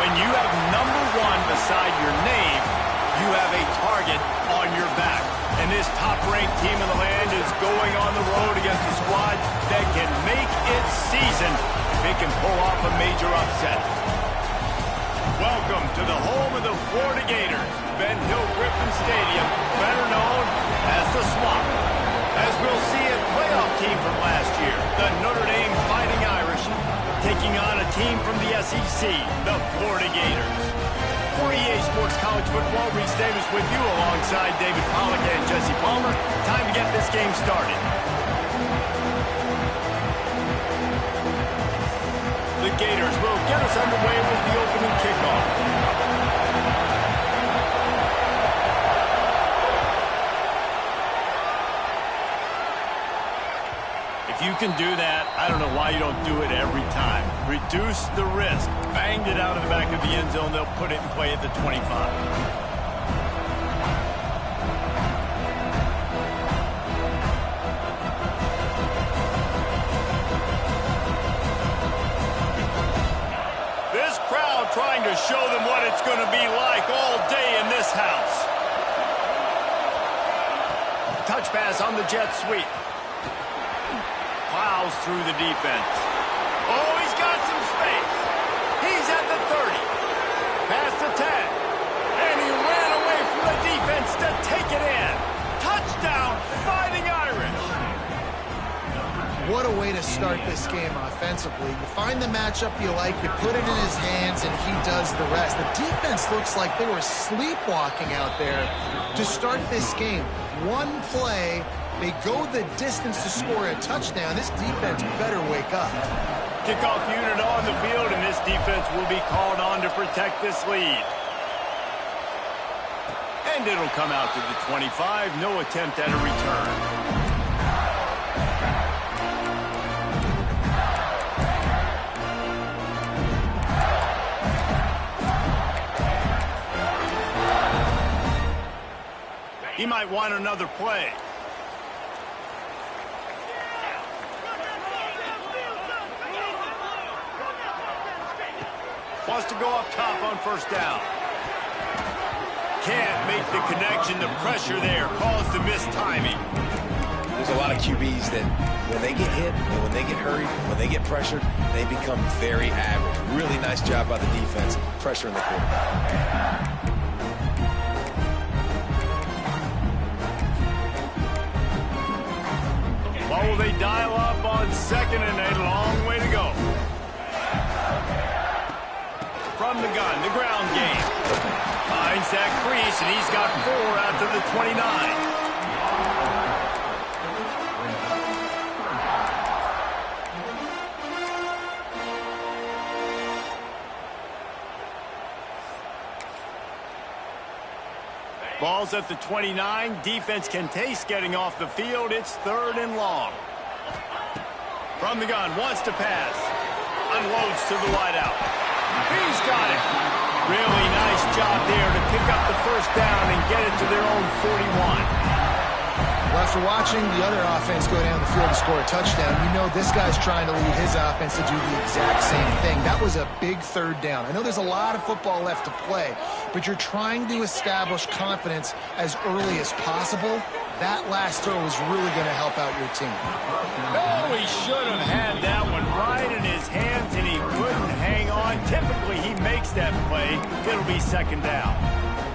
When you have number 1 beside your name, you have a target on your back. And this top-ranked team in the land is going on the road against a squad that can make its season if it can pull off a major upset. Welcome to the home of the Florida Gators, Ben Hill Griffin Stadium, better known as the Swamp. As we'll see a playoff team from last year, the Notre Dame Fighting Irish, taking on a team from the SEC, the Florida Gators. For EA Sports College Football, Reese Davis with you alongside David Pollack and Jesse Palmer. Time to get this game started. The Gators will get us underway with the opening kickoff. If you can do that, I don't know why you don't do it every time. Reduce the risk. Banged it out of the back of the end zone. They'll put it in play at the 25. This crowd trying to show them what it's going to be like all day in this house. Touch pass on the jet sweep. Plows through the defense. Oh, he's got some space. He's at the 30. Past the 10. And he ran away from the defense to take it in. Touchdown, Fighting Irish. What a way to start this game offensively. You find the matchup you like, you put it in his hands, and he does the rest. The defense looks like they were sleepwalking out there to start this game. One play, they go the distance to score a touchdown. This defense better wake up. Kickoff unit on the field, and this defense will be called on to protect this lead. And it'll come out to the 25. No attempt at a return. He might want another play. Wants to go up top on first down. Can't make the connection. The pressure there caused the missed timing. There's a lot of QBs that when they get hit and when they get hurried, when they get pressured, they become very average. Really nice job by the defense, pressuring the quarterback. What will they dial up on second and a long way to go? From the gun, the ground game. Finds that crease, and he's got 4 out to the 29. Ball's at the 29. Defense can taste getting off the field. It's 3rd and long. From the gun, wants to pass. Unloads to the wideout. He's got it. Really nice job there to pick up the first down and get it to their own 41. Well, after watching the other offense go down the field to score a touchdown, you know this guy's trying to lead his offense to do the exact same thing. That was a big 3rd down. I know there's a lot of football left to play, but you're trying to establish confidence as early as possible. That last throw is really going to help out your team. Oh, he should have had that one right in his hands, and he couldn't hang on. Typically, he makes that play. It'll be 2nd down.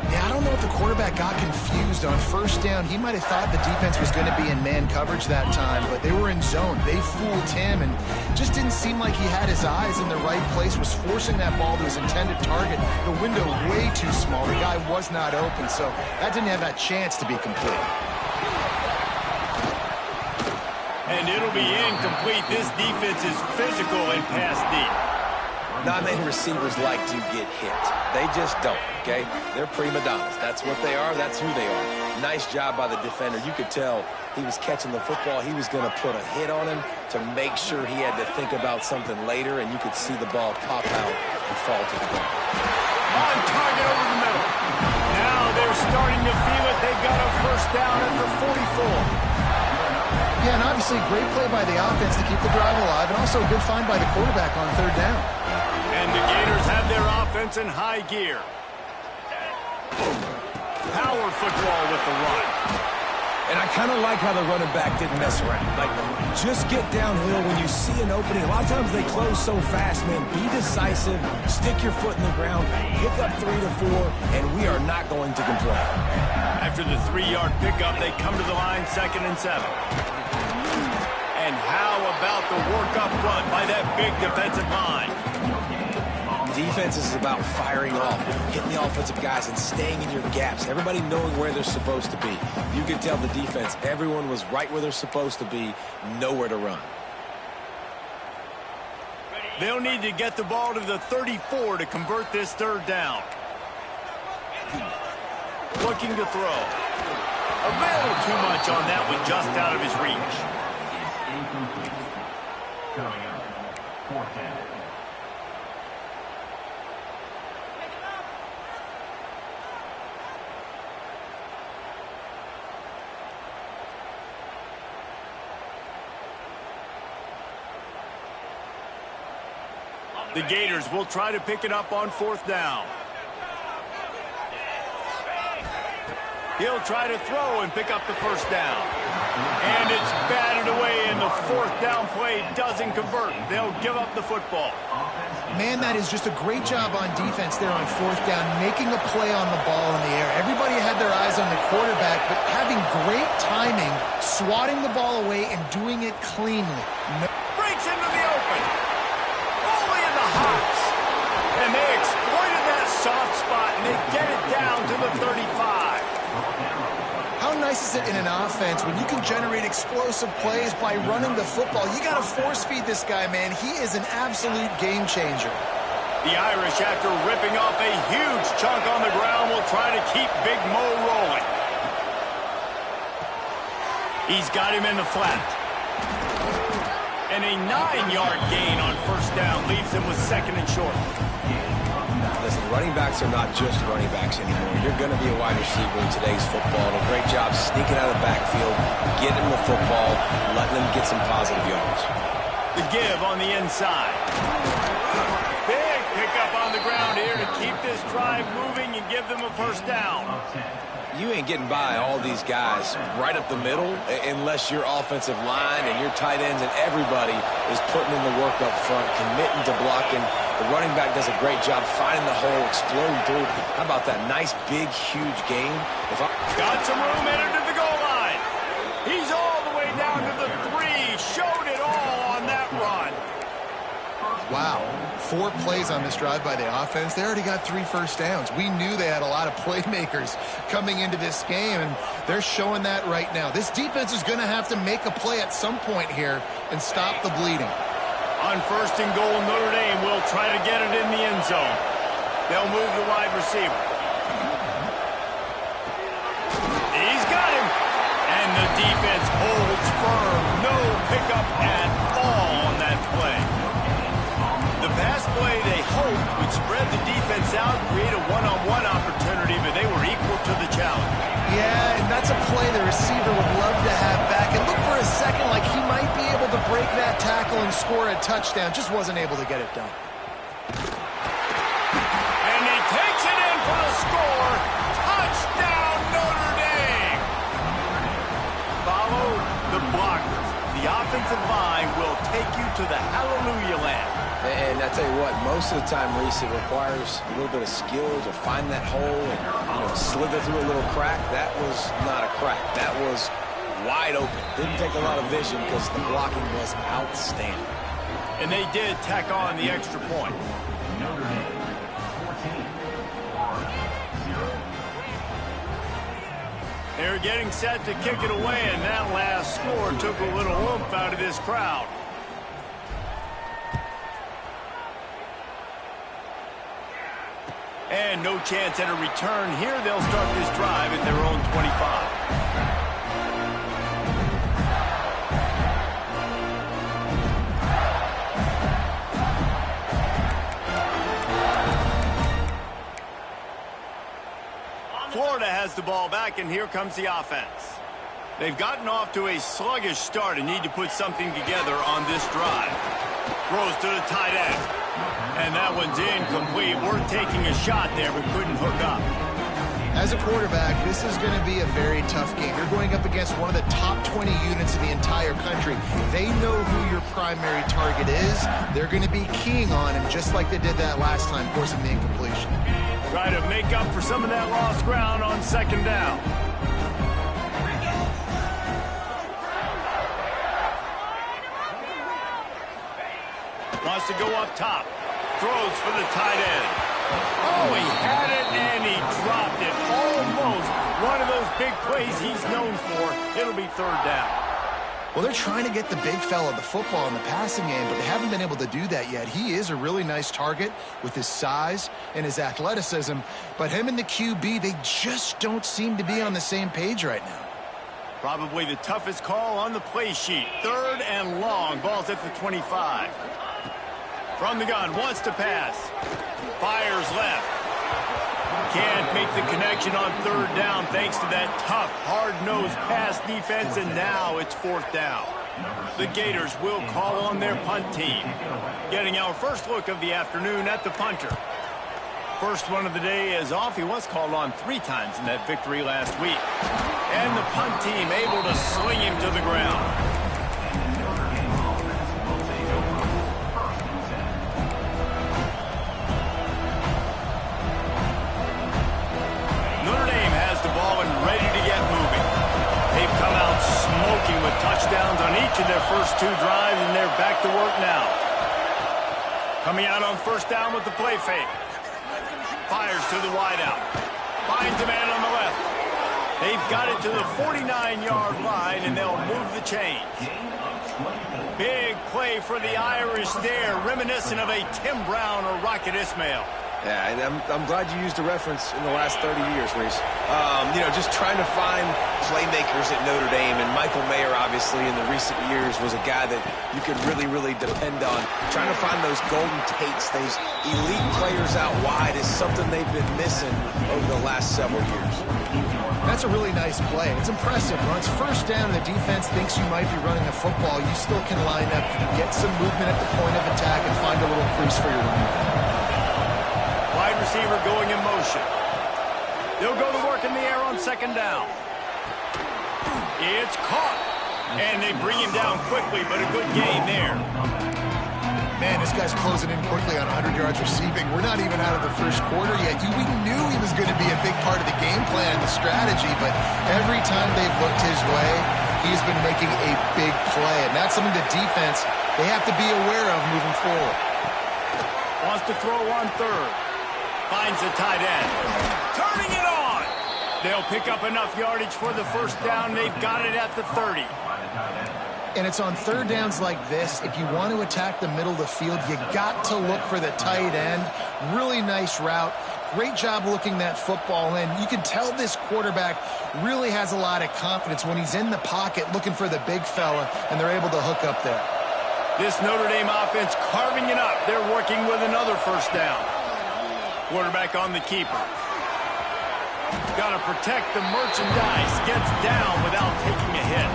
Yeah, I don't know if the quarterback got confused on first down. He might have thought the defense was going to be in man coverage that time, but they were in zone. They fooled him and just didn't seem like he had his eyes in the right place, was forcing that ball to his intended target. The window way too small. The guy was not open, so that didn't have that chance to be complete. And it'll be incomplete. This defense is physical and pass deep. Non-name receivers like to get hit. They just don't, okay? They're prima donnas. That's what they are. That's who they are. Nice job by the defender. You could tell he was catching the football. He was going to put a hit on him to make sure he had to think about something later, and you could see the ball pop out and fall to the ground. On target over the middle. Now they're starting to feel it. They've got a first down at the 44. Yeah, and obviously great play by the offense to keep the drive alive, and also a good find by the quarterback on 3rd down. And the Gators have their offense defense in high gear. Power football with the run. And I kind of like how the running back didn't mess around. Like, just get downhill when you see an opening. A lot of times they close so fast, man. Be decisive, stick your foot in the ground, pick up 3 to 4, and we are not going to complain. After the 3-yard pickup, they come to the line 2nd and 7. And how about the work up front by that big defensive line? Defense is about firing off, hitting the offensive guys and staying in your gaps. Everybody knowing where they're supposed to be. You can tell the defense, everyone was right where they're supposed to be, nowhere to run. They'll need to get the ball to the 34 to convert this 3rd down. Looking to throw. A little too much on that one, just out of his reach. Coming up, 4th down. The Gators will try to pick it up on 4th down. He'll try to throw and pick up the 1st down. And it's batted away, and the 4th down play doesn't convert. They'll give up the football. Man, that is just a great job on defense there on 4th down, making a play on the ball in the air. Everybody had their eyes on the quarterback, but having great timing, swatting the ball away, and doing it cleanly. Breaks into the open. Only in the hops. And they exploited that soft spot, and they get it down to the 35. How nice is it in an offense when you can generate explosive plays by running the football? You got to force feed this guy, man. He is an absolute game changer. The Irish, after ripping off a huge chunk on the ground, will try to keep Big Mo rolling. He's got him in the flat. And a 9-yard gain on 1st down leaves him with 2nd and short. Listen, running backs are not just running backs anymore. You're going to be a wide receiver in today's football. And a great job sneaking out of the backfield, getting the football, letting them get some positive yards. The give on the inside. Big pickup on the ground here to keep this drive moving and give them a 1st down. You ain't getting by all these guys right up the middle unless your offensive line and your tight ends and everybody is putting in the work up front, committing to blocking. The running back does a great job finding the hole, exploding through. How about that nice, big, huge gain? Got some room headed to the goal line. He's all the way down to the 3. Showed it all on that run. Wow. 4 plays on this drive by the offense. They already got 3 first downs. We knew they had a lot of playmakers coming into this game, and they're showing that right now. This defense is going to have to make a play at some point here and stop the bleeding. On 1st and goal, Notre Dame will try to get it in the end zone. They'll move the wide receiver. He's got him. And the defense holds firm. No pickup at all on that play. The pass play they hoped would spread the defense out, create a one-on-one opportunity, but they were equal to the challenge. Yeah, and that's a play the receiver would love to have back. And look for a second like he might be able to break that tackle and score a touchdown. Just wasn't able to get it done. And he takes it in for the score. Touchdown, Notre Dame! Follow the blockers. The offensive line will take you to the hallelujah land. And I tell you what, most of the time, Reese, it requires a little bit of skill to find that hole and slither through a little crack. That was not a crack. That was wide open. Didn't take a lot of vision because the blocking was outstanding. And they did tack on the extra point. Notre Dame, 14, 0. They're getting set to kick it away, and that last score took a little oomph out of this crowd. And no chance at a return here. They'll start this drive at their own 25. Florida has the ball back, and here comes the offense. They've gotten off to a sluggish start and need to put something together on this drive. Throws to the tight end. And And that one's incomplete. We're taking a shot there, but couldn't hook up. As a quarterback, this is going to be a very tough game. You're going up against one of the top 20 units in the entire country. They know who your primary target is. They're going to be keying on him just like they did that last time, forcing the incompletion. Try to make up for some of that lost ground on second down. Wants to go up top. Throws for the tight end. Oh, he had it and he dropped it. Almost one of those big plays he's known for. It'll be third down. Well, they're trying to get the big fella the football in the passing game, but they haven't been able to do that yet. He is a really nice target with his size and his athleticism, but him and the QB, they just don't seem to be on the same page right now. Probably the toughest call on the play sheet. Third and long. Ball's at the 25. From the gun, wants to pass. Fires left. Can't make the connection on third down thanks to that tough, hard-nosed pass defense, and now it's fourth down. The Gators will call on their punt team. Getting our first look of the afternoon at the punter. First one of the day is off. He was called on 3 times in that victory last week. And the punt team able to sling him to the ground. With touchdowns on each of their first 2 drives, and they're back to work now. Coming out on first down with the play fake. Fires to the wideout. Finds a man on the left. They've got it to the 49-yard line, and they'll move the chains. Big play for the Irish there, reminiscent of a Tim Brown or Rocket Ismail. Yeah, and I'm glad you used a reference in the last 30 years, Reese. You know, just trying to find playmakers at Notre Dame, and Michael Mayer, obviously, in the recent years, was a guy that you could really, really depend on. Trying to find those golden Tates, those elite players out wide is something they've been missing over the last several years. That's a really nice play. It's impressive. When it's first down and the defense thinks you might be running the football, you still can line up, get some movement at the point of attack, and find a little crease for your running. Wide receiver going in motion. They'll go to work in the air on second down. It's caught. And they bring him down quickly, but a good gain there. Man, this guy's closing in quickly on 100 yards receiving. We're not even out of the first quarter yet. We knew he was going to be a big part of the game plan and the strategy, but every time they've looked his way, he's been making a big play. And that's something the defense, they have to be aware of moving forward. Wants to throw on third. Finds the tight end. Turning it on. They'll pick up enough yardage for the first down. They've got it at the 30. And it's on third downs like this, if you want to attack the middle of the field, you got to look for the tight end. Really nice route. Great job looking that football in. You can tell this quarterback really has a lot of confidence when he's in the pocket looking for the big fella, and they're able to hook up there. This Notre Dame offense carving it up. They're working with another first down. Quarterback on the keeper. Got to protect the merchandise. Gets down without taking a hit.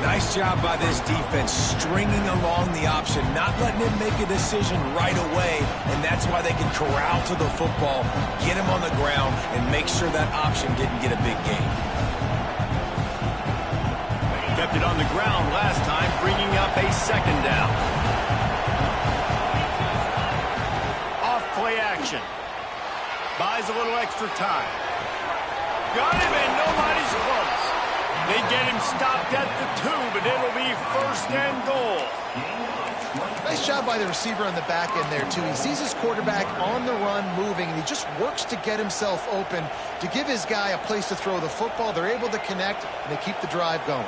Nice job by this defense, stringing along the option, not letting him make a decision right away, and that's why they can corral to the football, get him on the ground, and make sure that option didn't get a big gain. Kept it on the ground last time, bringing up a second down. Off play action. Buys a little extra time. Got him, and nobody's close. They get him stopped at the 2, but it'll be first and goal. Nice job by the receiver on the back end there, too. He sees his quarterback on the run moving, and he just works to get himself open to give his guy a place to throw the football. They're able to connect, and they keep the drive going.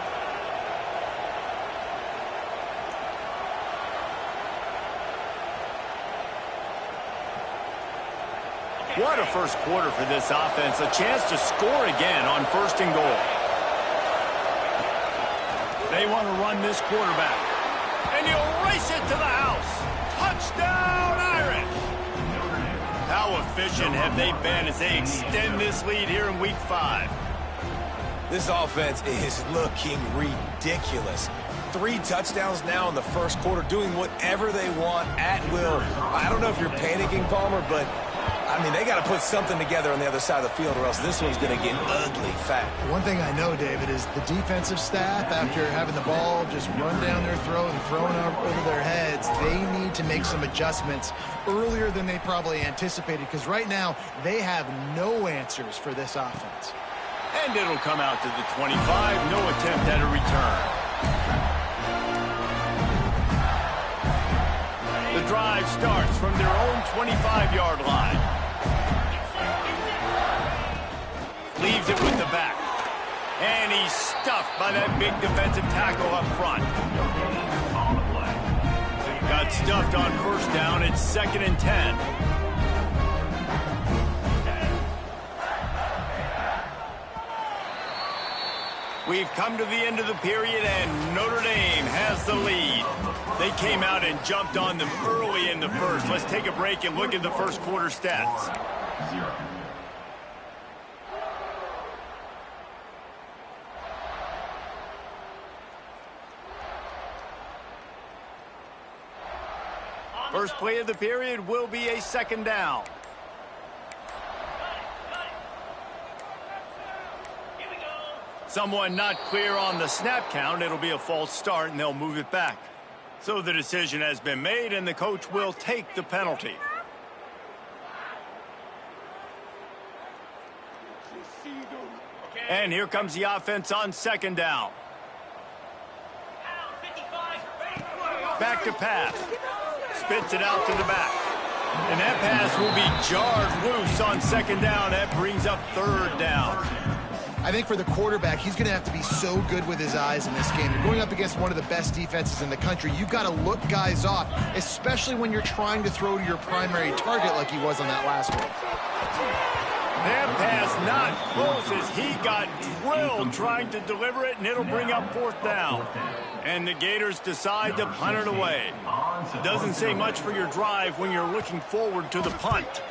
What a first quarter for this offense. A chance to score again on first and goal. They want to run this quarterback. And he'll race it to the house. Touchdown, Irish! How efficient have they been as they extend this lead here in Week 5? This offense is looking ridiculous. 3 touchdowns now in the first quarter, doing whatever they want at will. I don't know if you're panicking, Palmer, but, I mean, they got to put something together on the other side of the field or else this one's going to get ugly fast. One thing I know, David, is the defensive staff, after having the ball just run down their throat and thrown over their heads, they need to make some adjustments earlier than they probably anticipated, because right now they have no answers for this offense. And it'll come out to the 25. No attempt at a return. The drive starts from their own 25-yard line. Leaves it with the back. And he's stuffed by that big defensive tackle up front. Got stuffed on first down. It's 2nd and 10. We've come to the end of the period, and Notre Dame has the lead. They came out and jumped on them early in the first. Let's take a break and look at the first quarter stats. 0. First play of the period will be a 2nd down. Someone not clear on the snap count. It'll be a false start, and they'll move it back. So the decision has been made, and the coach will take the penalty. And here comes the offense on 2nd down. Back to pass. Spits it out to the back. And that pass will be jarred loose on 2nd down. That brings up 3rd down. I think for the quarterback, he's going to have to be so good with his eyes in this game. You're going up against one of the best defenses in the country. You've got to look guys off, especially when you're trying to throw to your primary target like he was on that last one. That pass not close as he got drilled trying to deliver it, and it'll bring up 4th down. And the Gators decide to punt it away. Doesn't say much for your drive when you're looking forward to the punt.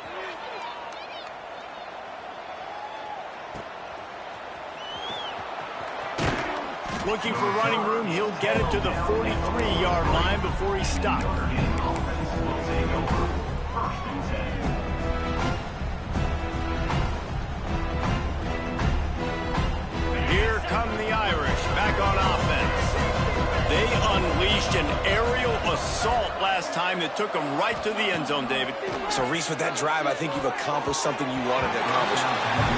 Looking for running room, he'll get it to the 43-yard line before he stopped. Here come the Irish back on offense. They unleashed an aerial assault last time that took them right to the end zone, David. So, Reese, with that drive, I think you've accomplished something you wanted to accomplish.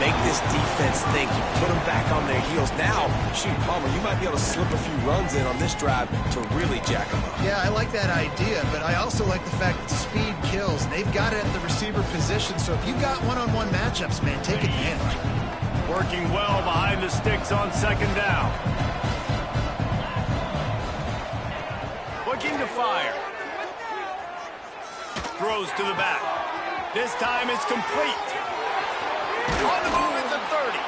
Make this defense think. You put them back on their heels. Now, shoot, Palmer, you might be able to slip a few runs in on this drive to really jack them up. Yeah, I like that idea, but I also like the fact that speed kills. They've got it at the receiver position, so if you've got one-on-one matchups, man, take advantage. Working well behind the sticks on 2nd down. Looking to fire. Throws to the back. This time it's complete. On the move at the 30.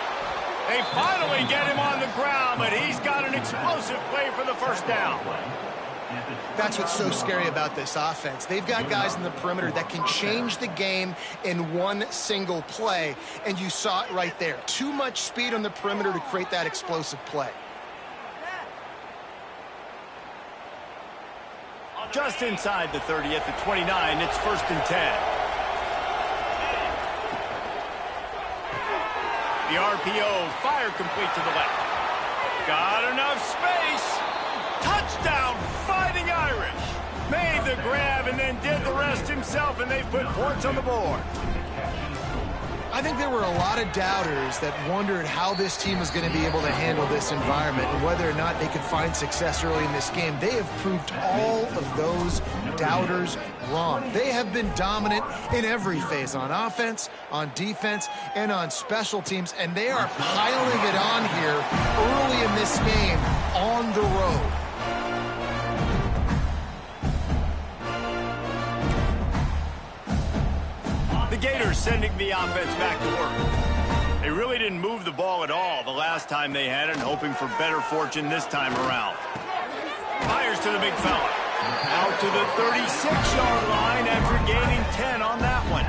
They finally get him on the ground, but he's got an explosive play for the 1st down. That's what's so scary about this offense. They've got guys in the perimeter that can change the game in one single play, and you saw it right there. Too much speed on the perimeter to create that explosive play. Just inside the 30 at the 29, it's 1st and 10. The RPO, fire complete to the left. Got enough space. Touchdown, Fighting Irish. Made the grab and then did the rest himself, and they put points on the board. I think there were a lot of doubters that wondered how this team was going to be able to handle this environment and whether or not they could find success early in this game. They have proved all of those doubters wrong. They have been dominant in every phase, on offense, on defense, and on special teams, and they are piling it on here early in this game on the road. The Gators sending the offense back to work. They really didn't move the ball at all the last time they had it, and hoping for better fortune this time around. Fires to the big fella. Out to the 36-yard line after gaining 10 on that one.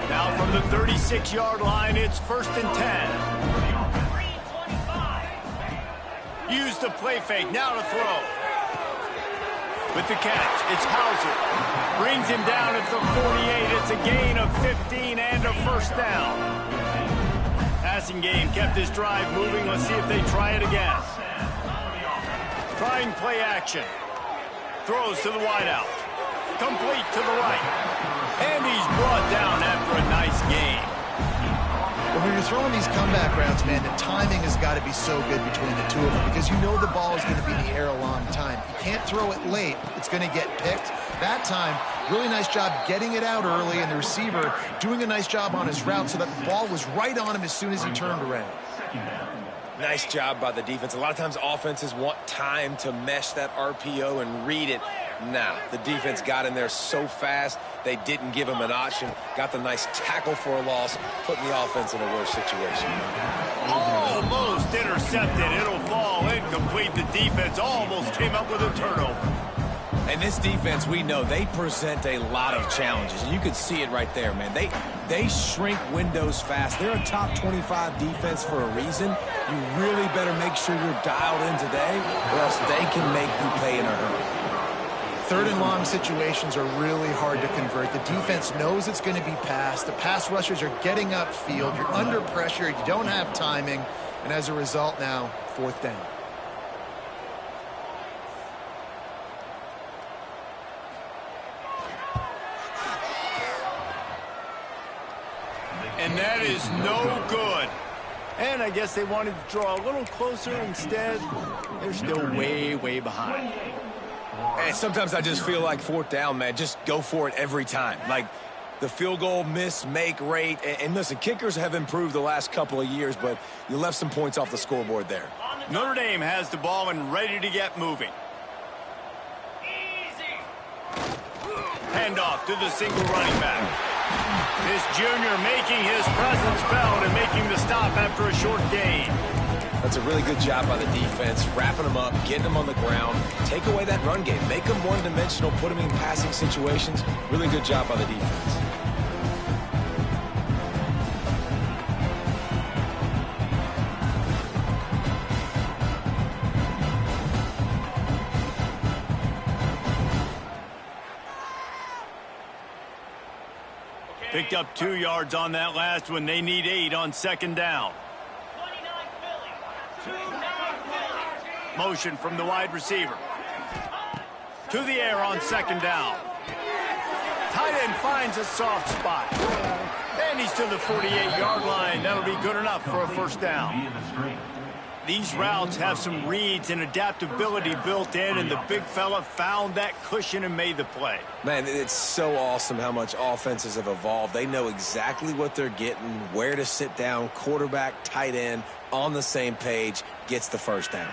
Now from the 36-yard line, it's 1st and 10. used the play fake. Now to throw. With the catch, it's Hauser. Brings him down at the 48. It's a gain of 15 and a first down. Passing game kept his drive moving. Let's see if they try it again. Trying play action. Throws to the wideout. Complete to the right. And he's brought down after a nice gain. When you're throwing these comeback routes, man, the timing has got to be so good between the two of them because you know the ball is going to be in the air a long time. You can't throw it late. It's going to get picked. That time, really nice job getting it out early, and the receiver doing a nice job on his route so that the ball was right on him as soon as he turned around. Nice job by the defense. A lot of times offenses want time to mesh that RPO and read it. Nah, the defense got in there so fast, they didn't give him an option. Got the nice tackle for a loss, putting the offense in a worse situation. Almost intercepted. It'll fall incomplete. The defense almost came up with a turnover. And this defense, we know, they present a lot of challenges. And you can see it right there, man. They shrink windows fast. They're a top 25 defense for a reason. You really better make sure you're dialed in today, or else they can make you pay in a hurry. Third and long situations are really hard to convert. The defense knows it's going to be passed. The pass rushers are getting upfield. You're under pressure. You don't have timing. And as a result now, fourth down. And that is no good. And I guess they wanted to draw a little closer. Instead, they're still way, way behind. And sometimes I just feel like fourth down, man, just go for it every time. Like the field goal miss-make rate. And listen, kickers have improved the last couple of years, but you left some points off the scoreboard there. Notre Dame has the ball and ready to get moving. Handoff to the single running back. This junior making his presence felt and making the stop after a short gain. That's a really good job by the defense, wrapping them up, getting them on the ground, take away that run game, make them one-dimensional, put them in passing situations. Really good job by the defense. Picked up 2 yards on that last one. They need 8 on second down. Motion from the wide receiver. To the air on second down. Tight end finds a soft spot. And he's to the 48-yard line. That'll be good enough for a first down. These routes have some reads and adaptability built in, and the big fella found that cushion and made the play. Man, it's so awesome how much offenses have evolved. They know exactly what they're getting, where to sit down, quarterback, tight end, on the same page, gets the first down.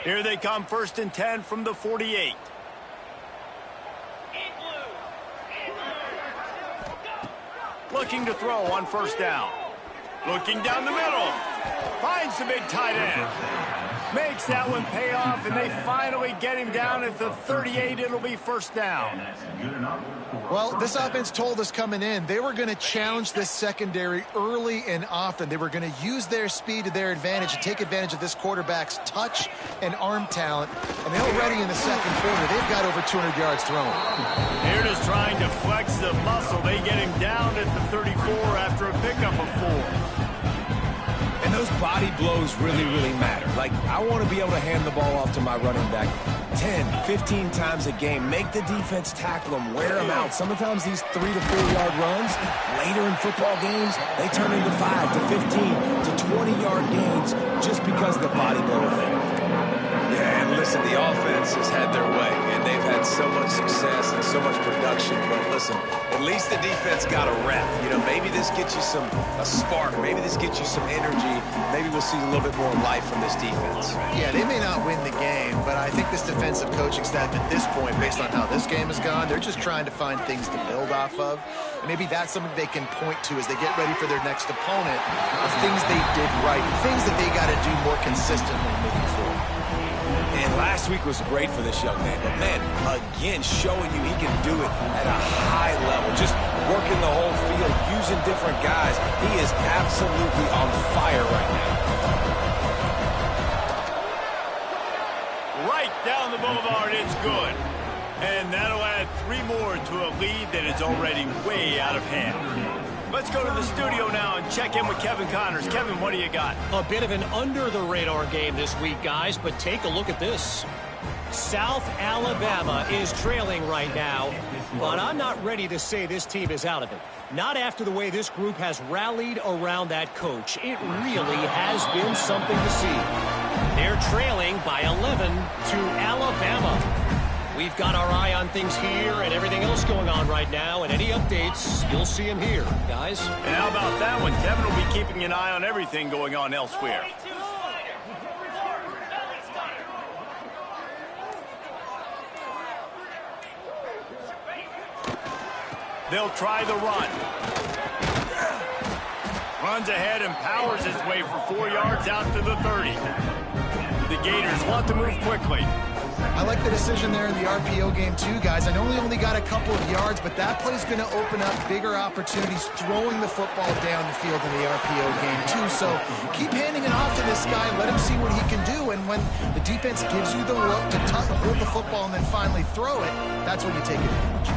Here they come, 1st and 10 from the 48. Looking to throw on first down. Looking down the middle. Finds the big tight end. Makes that one pay off, and they finally get him down at the 38. It'll be first down. Well, this offense told us coming in they were going to challenge this secondary early and often. They were going to use their speed to their advantage and take advantage of this quarterback's touch and arm talent. And already in the second quarter, they've got over 200 yards thrown. Here it is trying to flex the muscle. They get him down at the 34 after a pickup of 4. And those body blows really, really matter. Like, I want to be able to hand the ball off to my running back 10, 15 times a game. Make the defense tackle them, wear them out. Sometimes these 3 to 4 yard runs, later in football games, they turn into 5 to 15 to 20-yard gains just because of the body blow effect. Yeah, and listen, the offense has had their way, and they've had so much success and so much production. But listen, at least the defense got a rep. You know, maybe this gets you a spark. Maybe this gets you some energy. Maybe we'll see a little bit more life from this defense. Yeah, they may not win the game, but I think this defensive coaching staff at this point, based on how this game has gone, they're just trying to find things to build off of. And maybe that's something they can point to as they get ready for their next opponent of things they did right, things that they got to do more consistently moving forward. And last week was great for this young man. But, man, again, showing you he can do it at a high level. Just working the whole field, using different guys. He is absolutely on fire right now. Right down the boulevard, it's good. And that'll add 3 more to a lead that is already way out of hand. Let's go to the studio now and check in with Kevin Connors. Kevin, what do you got? A bit of an under-the-radar game this week, guys, but take a look at this. South Alabama is trailing right now, but I'm not ready to say this team is out of it. Not after the way this group has rallied around that coach. It really has been something to see. They're trailing by 11 to Alabama. We've got our eye on things here and everything else going on right now, and any updates, you'll see them here, guys. And how about that one? Kevin will be keeping an eye on everything going on elsewhere. They'll try the run. Runs ahead and powers his way for 4 yards out to the 30. The Gators want to move quickly. I like the decision there in the RPO game too, guys. I know he only got a couple of yards, but that play's going to open up bigger opportunities throwing the football down the field in the RPO game too. So keep handing it off to this guy. Let him see what he can do. And when the defense gives you the look to hold the football and then finally throw it, that's when you take advantage.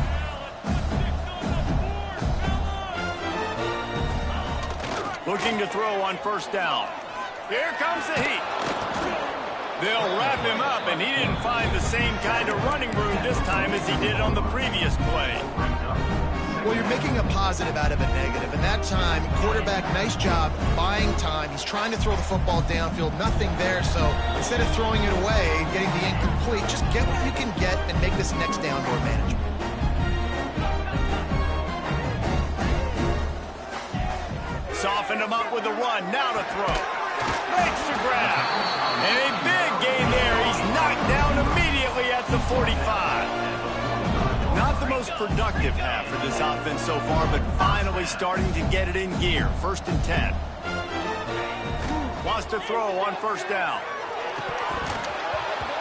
Looking to throw on first down. Here comes the heat. They'll wrap him up, and he didn't find the same kind of running room this time as he did on the previous play. Well, you're making a positive out of a negative, and that time, quarterback, nice job buying time. He's trying to throw the football downfield, nothing there, so instead of throwing it away and getting the incomplete, just get what you can get and make this next down more manageable. Softened him up with a run, now to throw. Makes the grab. And a big gain there. He's knocked down immediately at the 45. Not the most productive half for this offense so far, but finally starting to get it in gear. 1st and 10. Wants to throw on first down.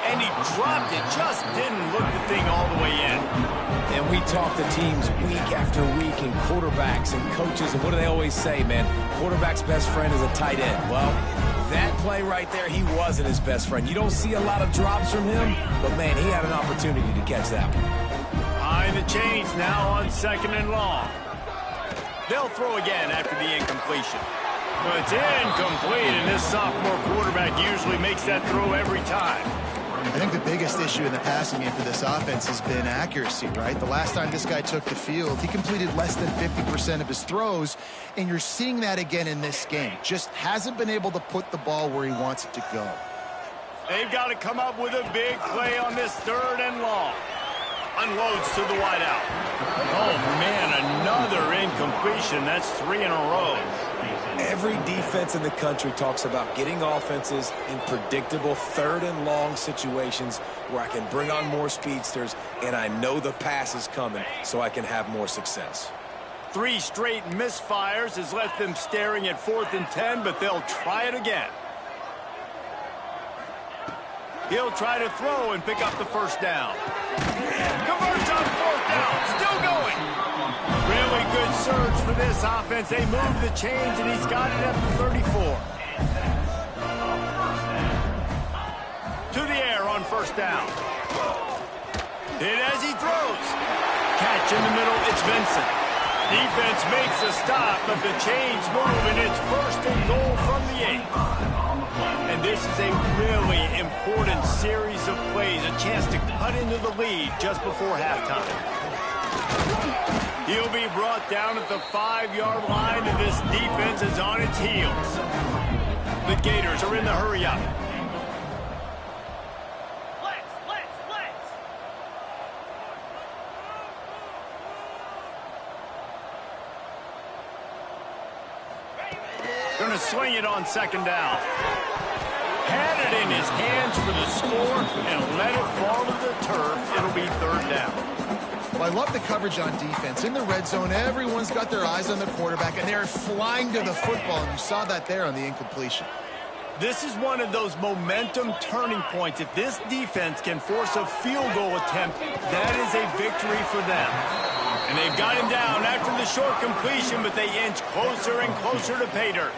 And he dropped it, just didn't look the thing all the way in. And we talk to teams week after week and quarterbacks and coaches, and what do they always say, man? Quarterback's best friend is a tight end. Well, that play right there, he wasn't his best friend. You don't see a lot of drops from him, but, man, he had an opportunity to catch that one. Behind the chains now on 2nd and long. They'll throw again after the incompletion. But it's incomplete, and this sophomore quarterback usually makes that throw every time. I think the biggest issue in the passing game for this offense has been accuracy, right? The last time this guy took the field, he completed less than 50% of his throws, and you're seeing that again in this game. Just hasn't been able to put the ball where he wants it to go. They've got to come up with a big play on this 3rd and long. Unloads to the wideout. Oh, man, another incompletion. That's 3 in a row. Every defense in the country talks about getting offenses in predictable 3rd and long situations where I can bring on more speedsters and I know the pass is coming so I can have more success. 3 straight misfires has left them staring at 4th and 10, but they'll try it again. He'll try to throw and pick up the first down. Converts on 4th down, still going. Really good surge for this offense. They move the chains, and he's got it at the 34. To the air on first down. Hit as he throws. Catch in the middle, it's Vincent. Defense makes a stop, but the chains move, and it's 1st and goal from the 8. And this is a really important series of plays, a chance to cut into the lead just before halftime. He'll be brought down at the 5-yard line, and this defense is on its heels. The Gators are in the hurry-up. Going to swing it on 2nd down. Had it in his hands for the score and let it fall to the turf. It'll be 3rd down. Well, I love the coverage on defense. In the red zone, everyone's got their eyes on the quarterback, and they're flying to the football, and you saw that there on the incompletion. This is one of those momentum turning points. If this defense can force a field goal attempt, that is a victory for them. And they've got him down after the short completion, but they inch closer and closer to pay dirt.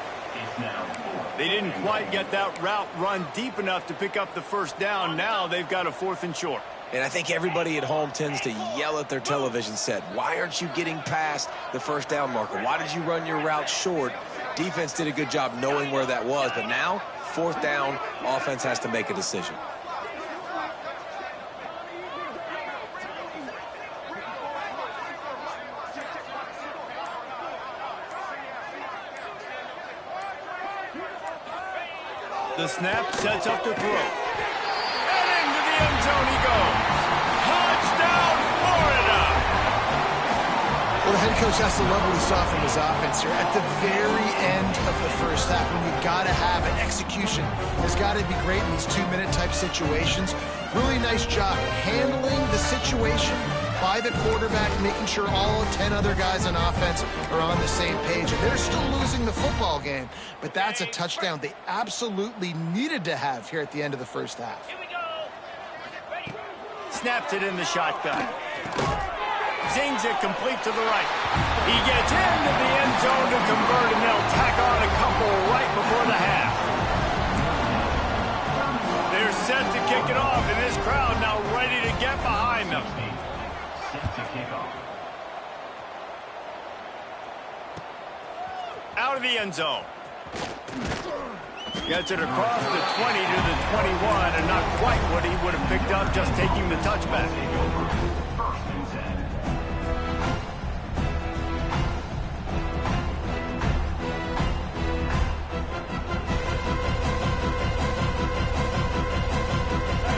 They didn't quite get that route run deep enough to pick up the first down. Now they've got a 4th and short. And I think everybody at home tends to yell at their television set, why aren't you getting past the first down marker? Why did you run your route short? Defense did a good job knowing where that was, but now, 4th down, offense has to make a decision. The snap sets up to throw. And into the end zone he goes. Touchdown, Florida! Well, the head coach has to love what he saw from his offense here. At the very end of the first half, when you've got to have an execution, has got to be great in these 2-minute type situations. Really nice job handling the situation by the quarterback, making sure all 10 other guys on offense are on the same page. And they're still losing the football game, but that's a touchdown they absolutely needed to have here at the end of the first half. Here we go. Ready. Snaps it in the shotgun. Zings it complete to the right. He gets into the end zone to convert, and they'll tack on a couple right before the half. They're set to kick it off, and this crowd now ready to get behind them. Out of the end zone. Gets it across the 20 to the 21, and not quite what he would have picked up just taking the touchback.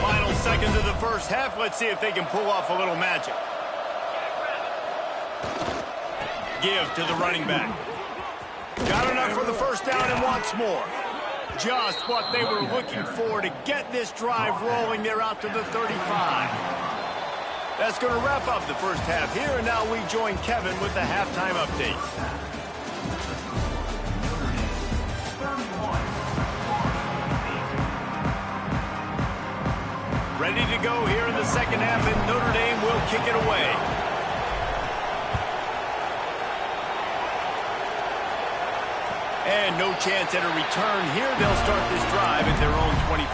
Final seconds of the first half. Let's see if they can pull off a little magic. Give to the running back. Got enough for the first down and wants more. Just what they were looking for to get this drive rolling. They're out to the 35. That's going to wrap up the first half here, and now we join Kevin with the halftime update. Ready to go here in the second half, and Notre Dame will kick it away. And no chance at a return here. They'll start this drive at their own 25.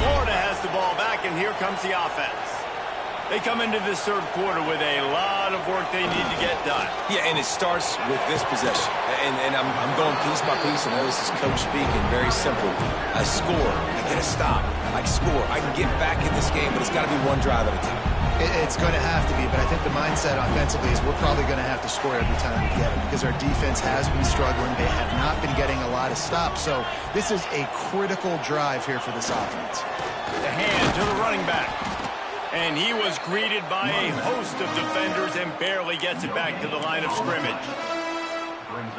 Florida has the ball back, and here comes the offense. They come into this third quarter with a lot of work they need to get done. Yeah, and it starts with this possession. And I'm going piece by piece. I know this is coach speaking, very simple. I score, I get a stop, I score. I can get back in this game, but it's got to be one drive at a time. It's going to have to be, but I think the mindset offensively is we're probably going to have to score every time we get it because our defense has been struggling. They have not been getting a lot of stops, so this is a critical drive here for this offense. The hand to the running back. And he was greeted by a host of defenders and barely gets it back to the line of scrimmage.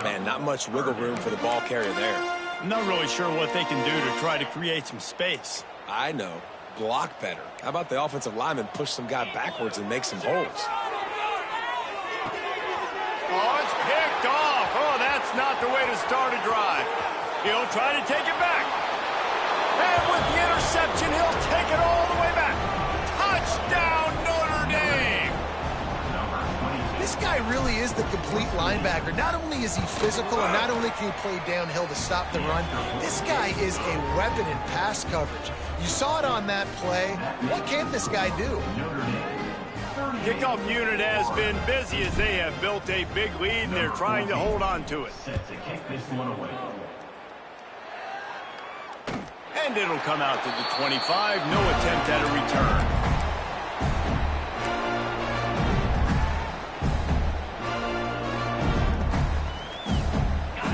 Man, not much wiggle room for the ball carrier there. I'm not really sure what they can do to try to create some space. I know. Block better. How about the offensive lineman push some guy backwards and make some holes? Oh, it's picked off. Oh, that's not the way to start a drive. He'll try to take it back. And with the interception, he'll take it all the way back. Touchdown, Notre Dame! This guy really is the complete linebacker. Not only is he physical and not only can he play downhill to stop the run, this guy is a weapon in pass coverage. You saw it on that play. What can this guy do? Kickoff unit has been busy as they have built a big lead and they're trying to hold on to it. And it'll come out to the 25. No attempt at a return.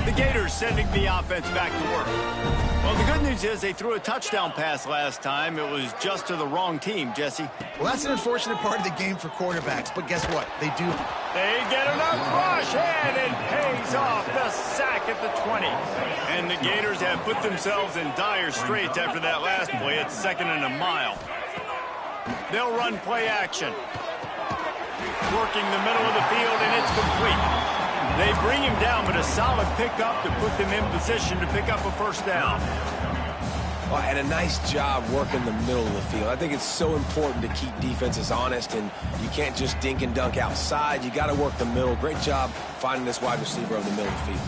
The Gators sending the offense back to work. Well, the good news is they threw a touchdown pass last time. It was just to the wrong team, Jesse. Well, that's an unfortunate part of the game for quarterbacks, but guess what? They do. They get enough rush, and it pays off. The sack at the 20. And the Gators have put themselves in dire straits after that last play. It's 2nd and a mile. They'll run play action. Working the middle of the field, and it's complete. They bring him down, but a solid pickup to put them in position to pick up a first down. Well, and a nice job working the middle of the field. I think it's so important to keep defenses honest, and you can't just dink and dunk outside. You got to work the middle. Great job finding this wide receiver over the middle of the field.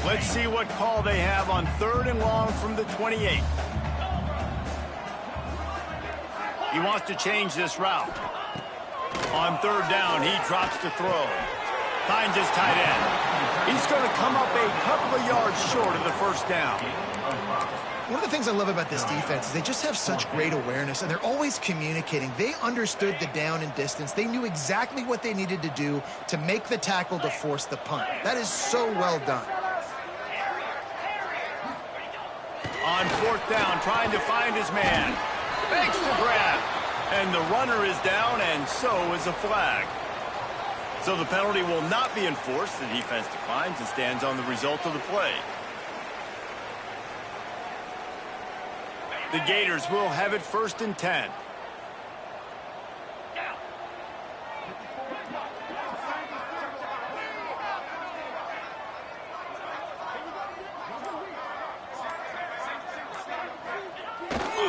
Let's see what call they have on 3rd and long from the 28. He wants to change this route. On 3rd down, he drops to throw. Finds his tight end. He's going to come up a couple of yards short of the first down. One of the things I love about this defense is they just have such great awareness, and they're always communicating. They understood the down and distance. They knew exactly what they needed to do to make the tackle to force the punt. That is so well done. On 4th down, trying to find his man. Makes the grab. And the runner is down, and so is a flag. So the penalty will not be enforced. The defense declines and stands on the result of the play. The Gators will have it 1st and 10.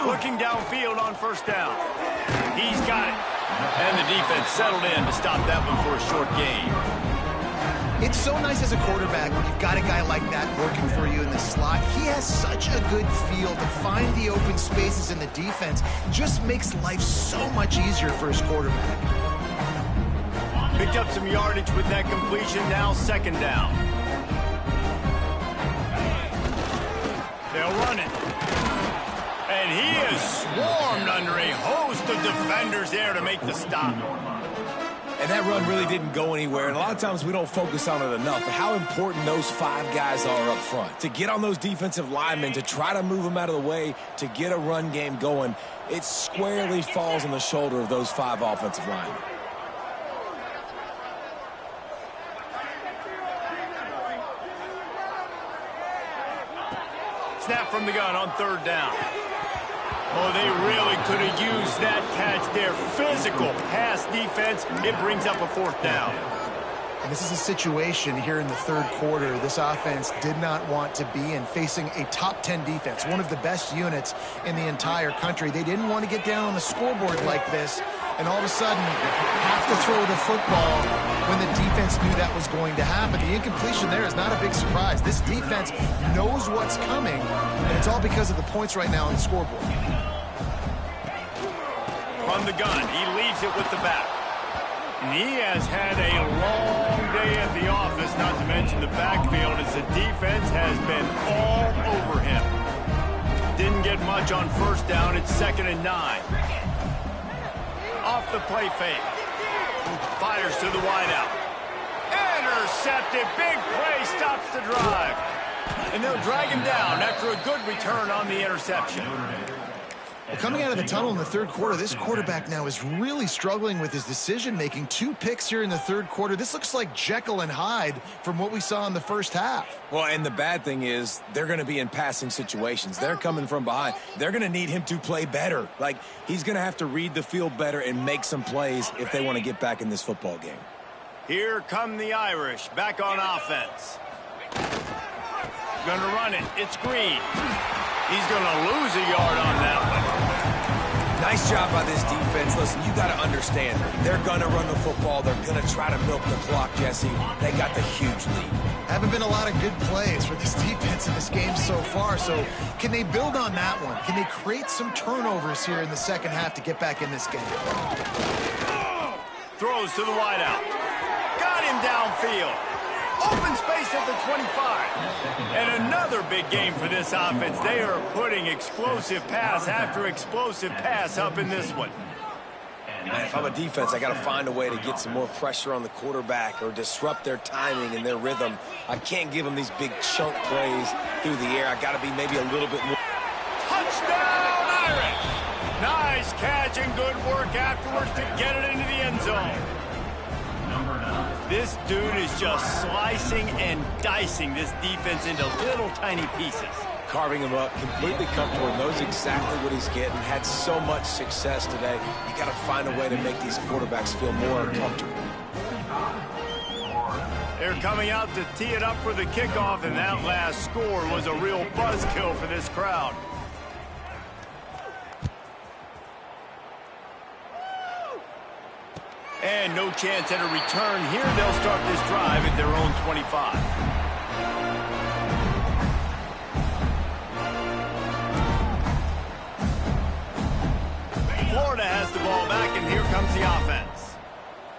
Looking downfield on 1st down. He's got it. And the defense settled in to stop that one for a short gain. It's so nice as a quarterback when you've got a guy like that working for you in the slot. He has such a good feel to find the open spaces in the defense. Just makes life so much easier for his quarterback. Picked up some yardage with that completion. Now 2nd down. They'll run it. And he is swarmed under a host of defenders there to make the stop. And that run really didn't go anywhere. And a lot of times we don't focus on it enough. But how important those 5 guys are up front. To get on those defensive linemen, to try to move them out of the way, to get a run game going, it squarely falls on the shoulder of those 5 offensive linemen. Snap from the gun on 3rd down. Oh, they really could have used that catch there. Physical pass defense. It brings up a 4th down. And this is a situation here in the 3rd quarter this offense did not want to be in, facing a top 10 defense, one of the best units in the entire country. They didn't want to get down on the scoreboard like this and all of a sudden have to throw the football when the defense knew that was going to happen. The incompletion there is not a big surprise. This defense knows what's coming, and it's all because of the points right now on the scoreboard. From the gun, he leaves it with the back. And he has had a long day at the office, not to mention the backfield, as the defense has been all over him. Didn't get much on 1st down. It's 2nd and 9. Off the play fake. Fires to the wideout. Intercepted. Big play stops the drive. And they'll drag him down after a good return on the interception. Well, coming out of the tunnel in the 3rd quarter, this quarterback now is really struggling with his decision-making. 2 picks here in the 3rd quarter. This looks like Jekyll and Hyde from what we saw in the 1st half. Well, and the bad thing is they're going to be in passing situations. They're coming from behind. They're going to need him to play better. Like, he's going to have to read the field better and make some plays if they want to get back in this football game. Here come the Irish back on offense. Going to run it. It's Green. He's going to lose a yard on that one. Nice job by this defense. Listen, you got to understand, they're going to run the football. They're going to try to milk the clock, Jesse. They got the huge lead. Haven't been a lot of good plays for this defense in this game so far, so can they build on that one? Can they create some turnovers here in the 2nd half to get back in this game? Throws to the wideout. Got him downfield. Open space at the 25. And another big game for this offense. They are putting explosive pass after explosive pass up in this one. Man, if I'm a defense, I got to find a way to get some more pressure on the quarterback or disrupt their timing and their rhythm. I can't give them these big chunk plays through the air. I got to be maybe a little bit more. Touchdown, Irish! Nice catch and good work afterwards to get it into the end zone. This dude is just slicing and dicing this defense into little tiny pieces. carving him up, completely comfortable, knows exactly what he's getting, had so much success today. You got to find a way to make these quarterbacks feel more comfortable. They're coming out to tee it up for the kickoff, and that last score was a real buzzkill for this crowd. And no chance at a return here. They'll start this drive at their own 25. Florida has the ball back, and here comes the offense.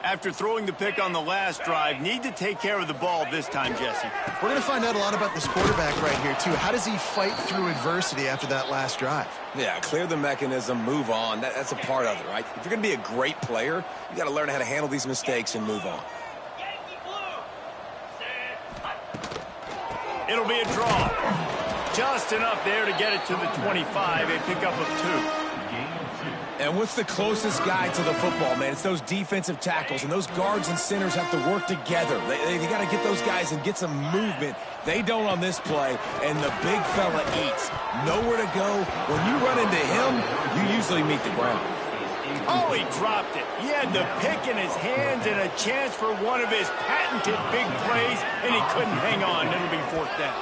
After throwing the pick on the last drive, need to take care of the ball this time, Jesse. We're going to find out a lot about this quarterback right here, too. How does he fight through adversity after that last drive? Yeah, clear the mechanism, move on. That's a part of it, right? If you're going to be a great player, you got to learn how to handle these mistakes and move on. It'll be a draw. Just enough there to get it to the 25, a pickup of 2. And what's the closest guy to the football, man? It's those defensive tackles, and those guards and centers have to work together. They got to get those guys and get some movement. They don't on this play, and the big fella eats. Nowhere to go. When you run into him, you usually meet the ground. Oh, he dropped it. He had the pick in his hands and a chance for one of his patented big plays, and he couldn't hang on. It'll be 4th down.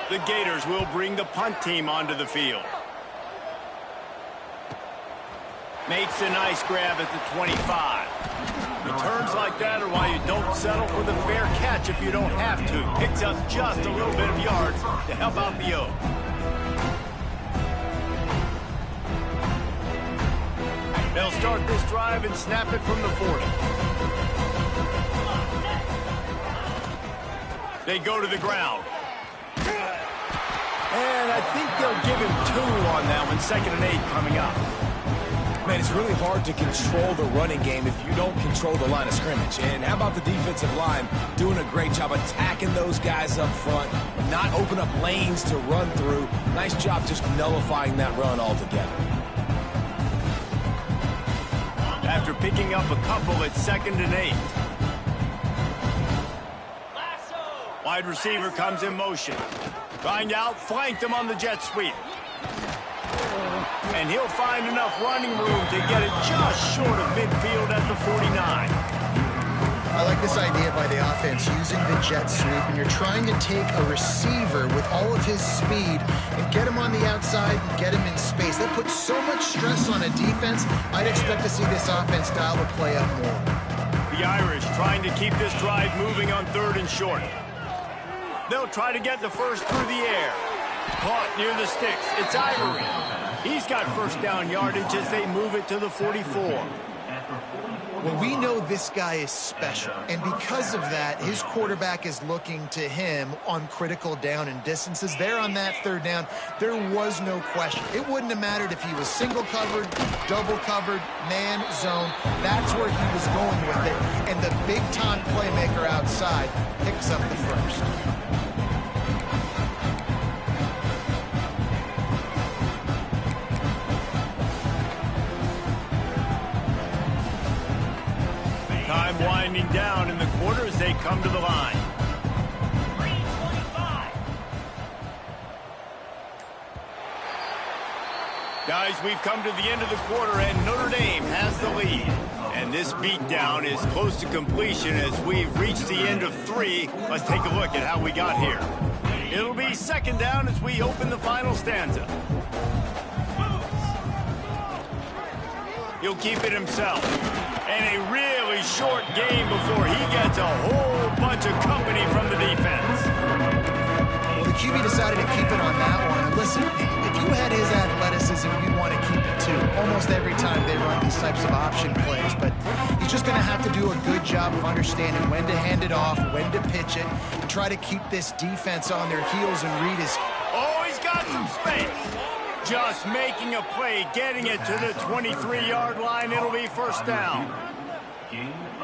The Gators will bring the punt team onto the field. Makes a nice grab at the 25. Returns like that are why you don't settle for the fair catch if you don't have to. Picks up just a little bit of yards to help out the O. They'll start this drive and snap it from the 40. They go to the ground. And I think they'll give him 2 on that one. 2nd and 8 coming up. Man, it's really hard to control the running game if you don't control the line of scrimmage. And how about the defensive line doing a great job attacking those guys up front, not open up lanes to run through. Nice job just nullifying that run altogether. After picking up a couple, it's 2nd and 8. Wide receiver comes in motion. Trying to outflank them on the jet sweep. And he'll find enough running room to get it just short of midfield at the 49. I like this idea by the offense, using the jet sweep, and you're trying to take a receiver with all of his speed and get him on the outside and get him in space. That puts so much stress on a defense. I'd expect to see this offense dial the play up more. The Irish trying to keep this drive moving on 3rd and short. They'll try to get the first through the air. Caught near the sticks. It's Ivory. He's got 1st down yardage as they move it to the 44. Well, we know this guy is special, and because of that, his quarterback is looking to him on critical down and distances. There on that 3rd down, there was no question. It wouldn't have mattered if he was single covered, double covered, man, zone. That's where he was going with it, and the big-time playmaker outside picks up the first. Time winding down in the quarter as they come to the line. Guys, we've come to the end of the quarter, and Notre Dame has the lead. And this beatdown is close to completion as we've reached the end of 3. Let's take a look at how we got here. It'll be 2nd down as we open the final stanza. He'll keep it himself. And a really short game before he gets a whole bunch of company from the defense. Well, the QB decided to keep it on that one. And listen, if you had his athleticism, you'd want to keep it too. Almost every time they run these types of option plays. But he's just going to have to do a good job of understanding when to hand it off, when to pitch it, and try to keep this defense on their heels and read his... Oh, he's got some space. Just making a play, getting it to the 23-yard line. It'll be 1st down.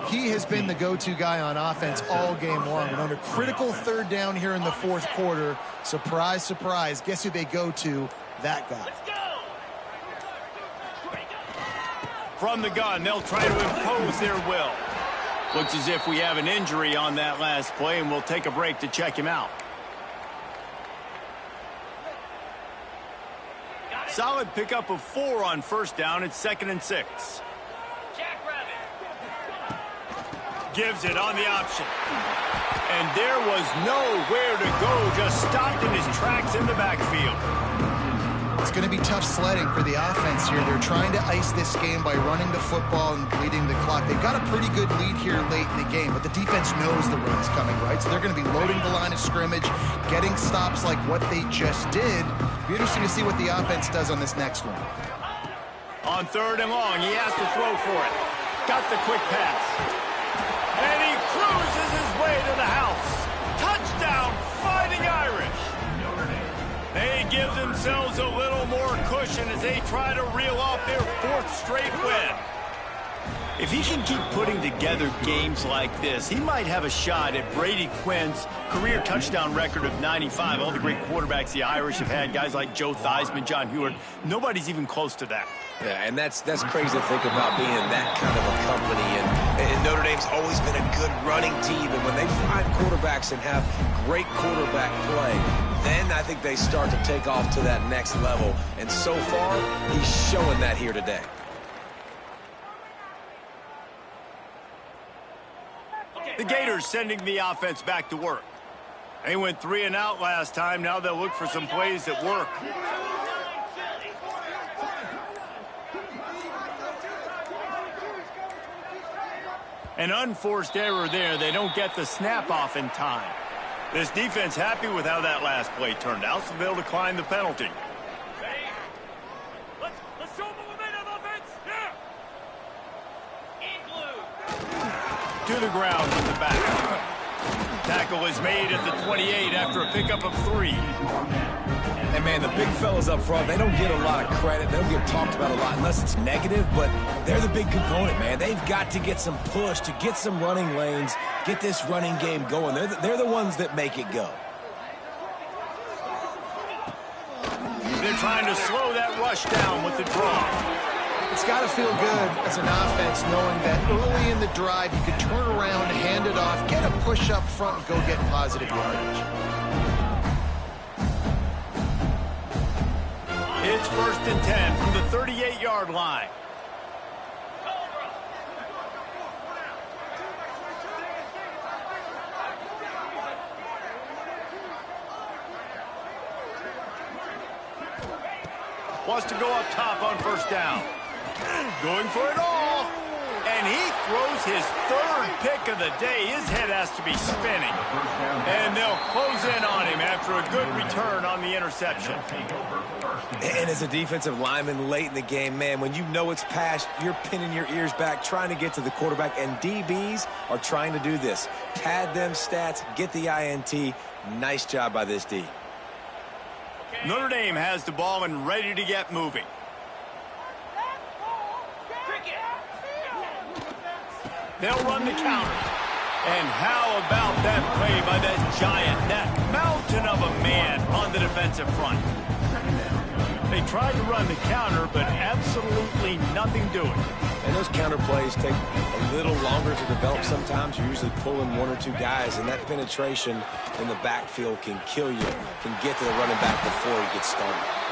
He has been the go-to guy on offense all game long. And on a critical 3rd down here in the 4th quarter, surprise, surprise, guess who they go to? That guy. From the gun, they'll try to impose their will. Looks as if we have an injury on that last play, and we'll take a break to check him out. Solid pickup of 4 on first down. It's 2nd and 6. Gives it on the option. And there was nowhere to go. Just stopped in his tracks in the backfield. It's going to be tough sledding for the offense here. They're trying to ice this game by running the football and bleeding the clock. They've got a pretty good lead here late in the game, but the defense knows the run's coming, right? So they're going to be loading the line of scrimmage, getting stops like what they just did. It'll be interesting to see what the offense does on this next one. On 3rd and long, he has to throw for it. Got the quick pass. And he cruises his way to the house. Touchdown, Fighting Irish. They give themselves a little more cushion as they try to reel off their 4th straight win. If he can keep putting together games like this, he might have a shot at Brady Quinn's career touchdown record of 95. All the great quarterbacks the Irish have had, guys like Joe Theismann, John Hewart, nobody's even close to that. Yeah, and that's crazy to think about being that kind of a company. And Notre Dame's always been a good running team. And when they find quarterbacks and have great quarterback play, then I think they start to take off to that next level. And so far, he's showing that here today. The Gators sending the offense back to work. They went 3 and out last time. Now they'll look for some plays that work. An unforced error there. They don't get the snap off in time. This defense happy with how that last play turned out, so they'll decline the penalty. Let's show them a momentum offense. Yeah. To the ground in the back. Tackle is made at the 28 after a pickup of 3. And, man, the big fellas up front, they don't get a lot of credit. They don't get talked about a lot unless it's negative, but they're the big component, man. They've got to get some push, to get some running lanes, get this running game going. They're the ones that make it go. They're trying to slow that rush down with the draw. It's got to feel good as an offense knowing that early in the drive you could turn around, hand it off, get a push up front, and go get positive yardage. It's 1st and 10 from the 38-yard line. Wants to go up top on 1st down. Going for it all. And he throws his 3rd pick of the day. His head has to be spinning. And they'll close in on him after a good return on the interception. And as a defensive lineman late in the game, man, when you know it's past, you're pinning your ears back, trying to get to the quarterback. And DBs are trying to do this. Pad them stats, get the INT. Nice job by this D. Notre Dame has the ball and ready to get moving. They'll run the counter. And how about that play by that giant, that mountain of a man on the defensive front? They tried to run the counter, but absolutely nothing doing. And those counter plays take a little longer to develop sometimes. You're usually pulling 1 or 2 guys, and that penetration in the backfield can kill you, can get to the running back before he gets started.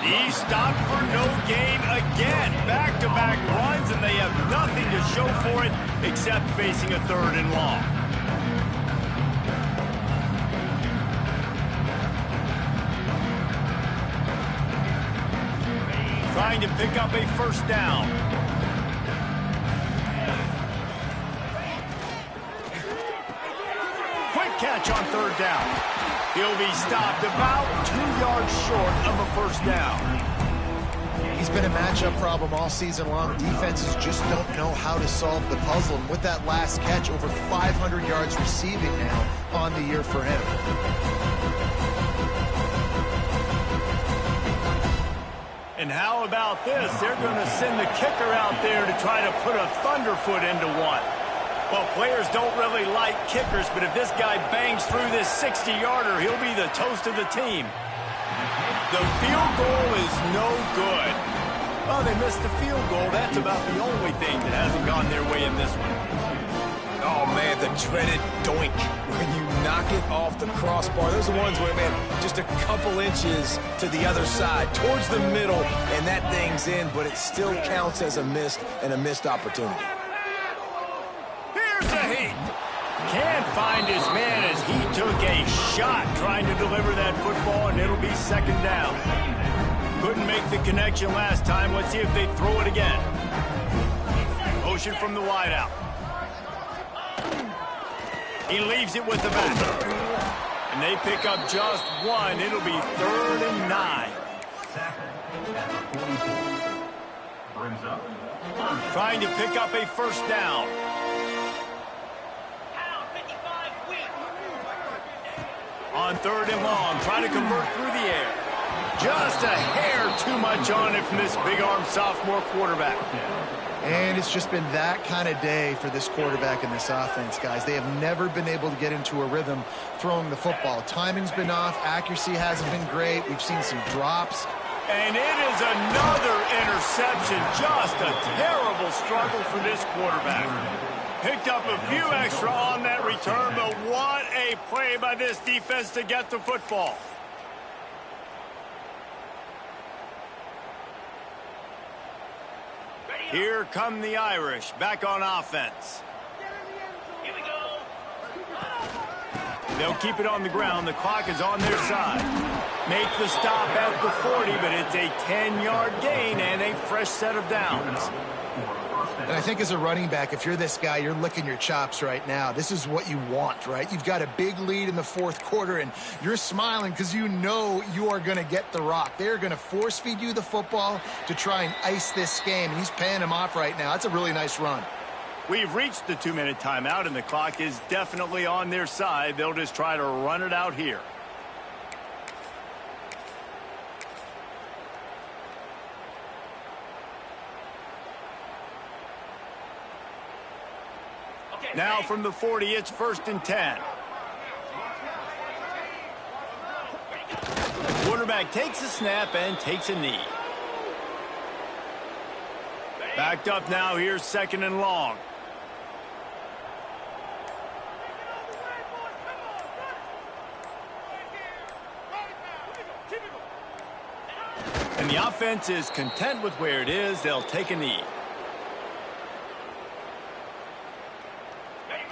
He stopped for no gain again. Back-to-back runs, and they have nothing to show for it except facing a 3rd and long. Trying to pick up a 1st down. Quick catch on 3rd down. He'll be stopped about 2 yards short of a 1st down. He's been a matchup problem all season long. Defenses just don't know how to solve the puzzle. And with that last catch, over 500 yards receiving now on the year for him. And how about this? They're going to send the kicker out there to try to put a thunderfoot into one. Well, players don't really like kickers, but if this guy bangs through this 60-yarder, he'll be the toast of the team. The field goal is no good. Oh, they missed the field goal. That's about the only thing that hasn't gone their way in this one. Oh, man, the dreaded doink. When you knock it off the crossbar, those are the ones where, man, just a couple inches to the other side, towards the middle, and that thing's in, but it still counts as a missed opportunity. Here's a heat. Can't find his man as he took a shot trying to deliver that football, and it'll be second down. Couldn't make the connection last time. Let's see if they throw it again. Motion from the wideout. He leaves it with the back. And they pick up just one. It'll be 3rd and 9. Trying to pick up a first down. On 3rd and long, trying to convert through the air. Just a hair too much on it from this big-arm sophomore quarterback. And it's just been that kind of day for this quarterback and this offense, guys. They have never been able to get into a rhythm throwing the football. Timing's been off. Accuracy hasn't been great. We've seen some drops. And it is another interception. Just a terrible struggle for this quarterback. Picked up a few extra on that return, but what a play by this defense to get the football. Here come the Irish, back on offense. Here we go. They'll keep it on the ground. The clock is on their side. Make the stop at the 40, but it's a 10-yard gain and a fresh set of downs. And I think as a running back, if you're this guy, you're licking your chops right now. This is what you want, right? You've got a big lead in the 4th quarter, and you're smiling because you know you are going to get the rock. They're going to force-feed you the football to try and ice this game, and he's paying him off right now. That's a really nice run. We've reached the 2-minute timeout, and the clock is definitely on their side. They'll just try to run it out here. Now from the 40, it's 1st and 10. Quarterback takes a snap and takes a knee. Backed up now, here's 2nd and long. And the offense is content with where it is. They'll take a knee.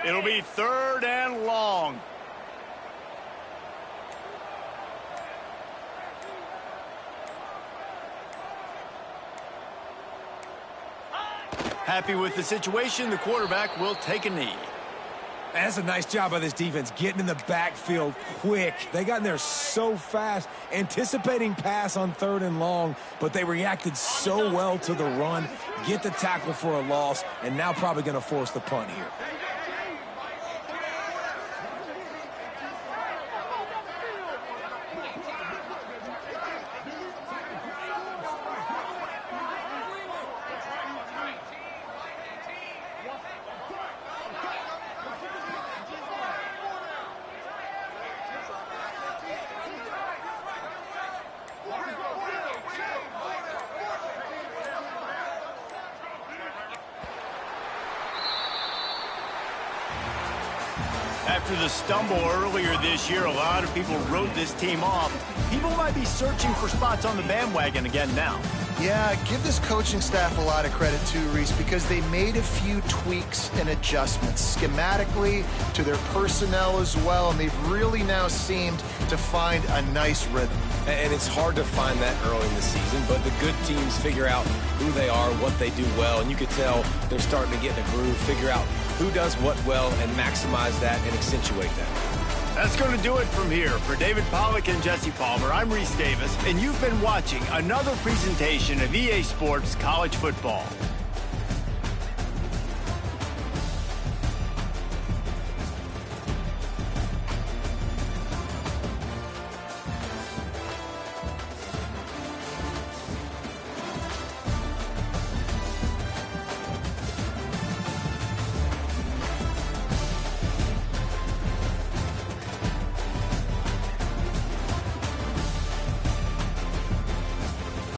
It'll be 3rd and long. Happy with the situation, the quarterback will take a knee. That's a nice job by this defense, getting in the backfield quick. They got in there so fast, anticipating pass on 3rd and long, but they reacted so well to the run, get the tackle for a loss, and now probably going to force the punt here. After the stumble earlier this year, a lot of people wrote this team off. People might be searching for spots on the bandwagon again now. Yeah, give this coaching staff a lot of credit too, Reese, because they made a few tweaks and adjustments schematically to their personnel as well, and they've really now seemed to find a nice rhythm. And it's hard to find that early in the season, but the good teams figure out who they are, what they do well, and you can tell they're starting to get in a groove, figure out who does what well, and maximize that and accentuate that. That's going to do it from here. For David Pollack and Jesse Palmer, I'm Reese Davis, and you've been watching another presentation of EA Sports College Football.